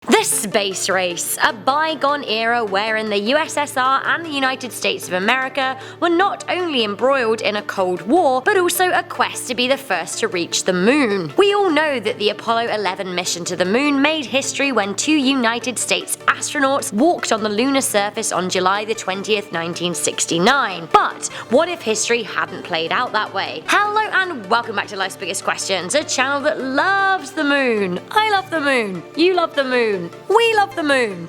The space race, a bygone era wherein the USSR and the United States of America were not only embroiled in a Cold War, but also a quest to be the first to reach the moon. We all know that the Apollo 11 mission to the moon made history when two United States astronauts walked on the lunar surface on July the 20th, 1969. But what if history hadn't played out that way? Hello and welcome back to Life's Biggest Questions, a channel that loves the moon. I love the moon. You love the moon. We love the moon.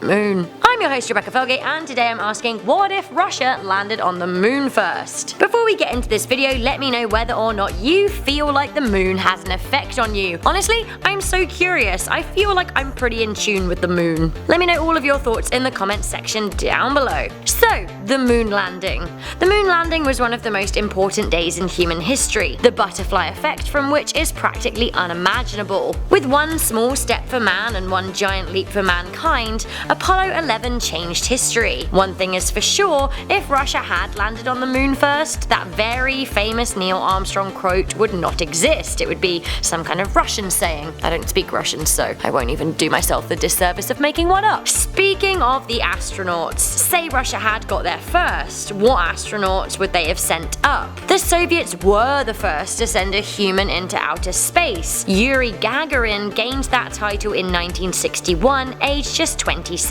I'm your host Rebecca Felgate, and today I'm asking, what if Russia landed on the moon first? Before we get into this video, let me know whether or not you feel like the moon has an effect on you. Honestly, I'm so curious. I feel like I'm pretty in tune with the moon. Let me know all of your thoughts in the comments section down below. So, the moon landing. The moon landing was one of the most important days in human history, the butterfly effect from which is practically unimaginable. With one small step for man and one giant leap for mankind, Apollo 11 changed history. One thing is for sure, if Russia had landed on the moon first, that very famous Neil Armstrong quote would not exist. It would be some kind of Russian saying. I don't speak Russian, so I won't even do myself the disservice of making one up. Speaking of the astronauts, say Russia had got there first, what astronauts would they have sent up? The Soviets were the first to send a human into outer space. Yuri Gagarin gained that title in 1961, aged just 27.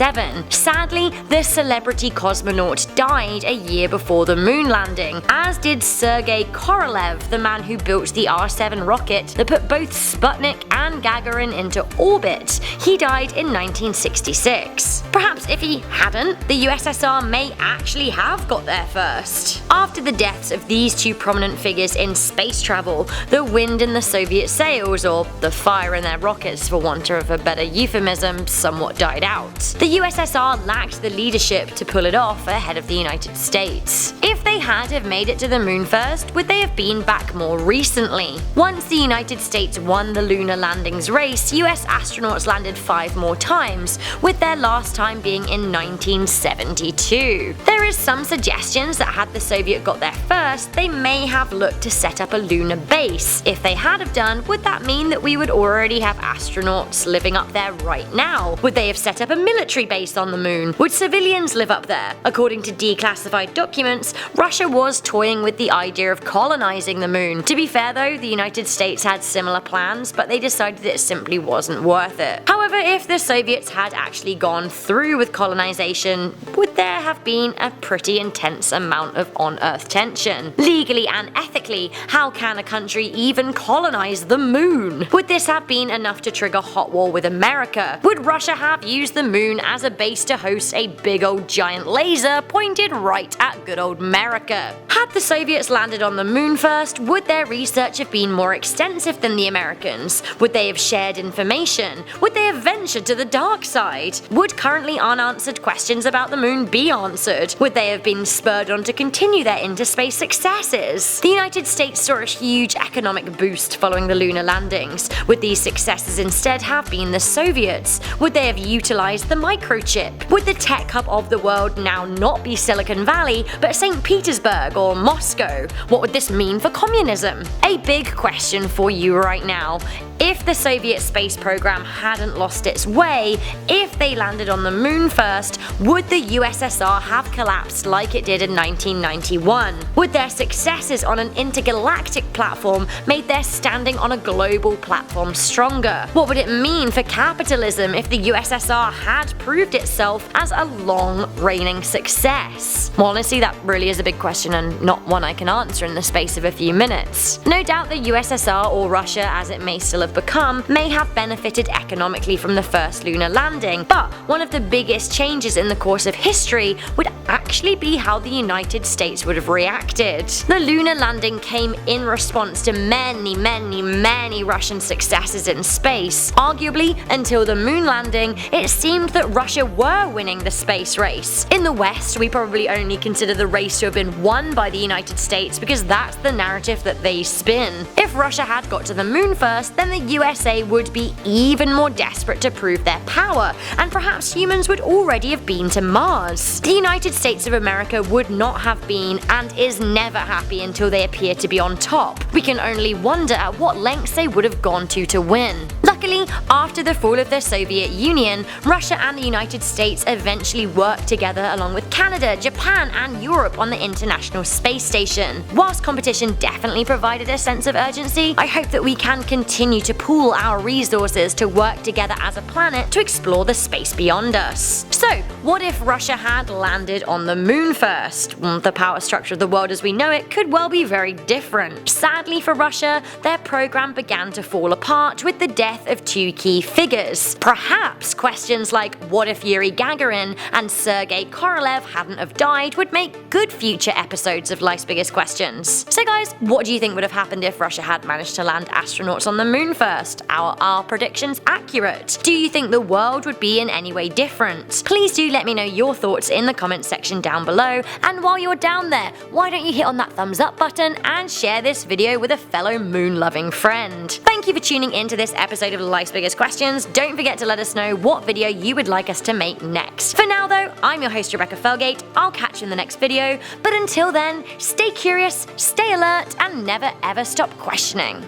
Sadly, the celebrity cosmonaut died a year before the moon landing, as did Sergei Korolev, the man who built the R-7 rocket that put both Sputnik and Gagarin into orbit. He died in 1966. Perhaps if he hadn't, the USSR may actually have got there first. After the deaths of these two prominent figures in space travel, the wind in the Soviet sails, or the fire in their rockets for want of a better euphemism, somewhat died out. The USSR lacked the leadership to pull it off ahead of the United States. If they had have made it to the moon first, would they have been back more recently? Once the United States won the lunar landings race, US astronauts landed 5 more times, with their last time being in 1972. There is some suggestions that had the Soviet got there first, they may have looked to set up a lunar base. If they had have done, would that mean that we would already have astronauts living up there right now? Would they have set up a military base on the moon? Would civilians live up there? According to declassified documents, Russia was toying with the idea of colonizing the moon. To be fair though, the United States had similar plans, but they decided it simply wasn't worth it. However, if the Soviets had actually gone through with colonization, would there have been a pretty intense amount of on-Earth tension? Legally and ethically, how can a country even colonize the moon? Would this have been enough to trigger hot war with America? Would Russia have used the moon as a base to host a big old giant laser pointed right at good old America? Had the Soviets landed on the moon first, would their research have been more extensive than the Americans? Would they have shared information? Would they have ventured to the dark side? Would currently unanswered questions about the moon be answered? Would they have been spurred on to continue their interspace successes? The United States saw a huge economic boost following the lunar landings. Would these successes instead have been the Soviets? Would they have utilized the microchip? Would the tech hub of the world now not be Silicon Valley, but St. Petersburg or Moscow? What would this mean for communism? A big question for you right now. If the Soviet space program hadn't lost its way, if they landed on the moon first, would the USSR have collapsed like it did in 1991? Would their successes on an intergalactic platform made their standing on a global platform stronger? What would it mean for capitalism if the USSR had proved itself as a long-reigning success? Well, honestly, that really is a big question and not one I can answer in the space of a few minutes. No doubt the USSR, or Russia as it may still have become, may have benefited economically from the first lunar landing, but one of the biggest changes in the course of history would actually be how the United States would have reacted. The lunar landing came in response to many Russian successes in space. Arguably, until the moon landing, it seemed that Russia were winning the space race. In the West, we probably only consider the race to have been won by the United States because that's the narrative that they spin. If Russia had got to the moon first, then the USA would be even more desperate to prove their power, and perhaps humans would already have been to Mars. The United States of America would not have been and is never happy until they appear to be on top. We can only wonder at what lengths they would have gone to win. Luckily, Luckily, after the fall of the Soviet Union, Russia and the United States eventually worked together along with Canada, Japan, and Europe on the International Space Station. Whilst competition definitely provided a sense of urgency, I hope that we can continue to pool our resources to work together as a planet to explore the space beyond us. So, what if Russia had landed on the moon first? The power structure of the world as we know it could well be very different. Sadly for Russia, their program began to fall apart with the death of two key figures. Perhaps questions like what if Yuri Gagarin and Sergei Korolev hadn't have died would make good future episodes of Life's Biggest Questions. So guys, what do you think would have happened if Russia had managed to land astronauts on the moon first? Are our predictions accurate? Do you think the world would be in any way different? Please do let me know your thoughts in the comments section down below, and while you're down there, why don't you hit on that thumbs up button and share this video with a fellow moon-loving friend. Thank you for tuning in to this episode of Life's Biggest Questions. Don't forget to let us know what video you would like us to make next. For now though, I'm your host Rebecca Felgate. I'll catch you in the next video, but until then, stay curious, stay alert, and never ever stop questioning.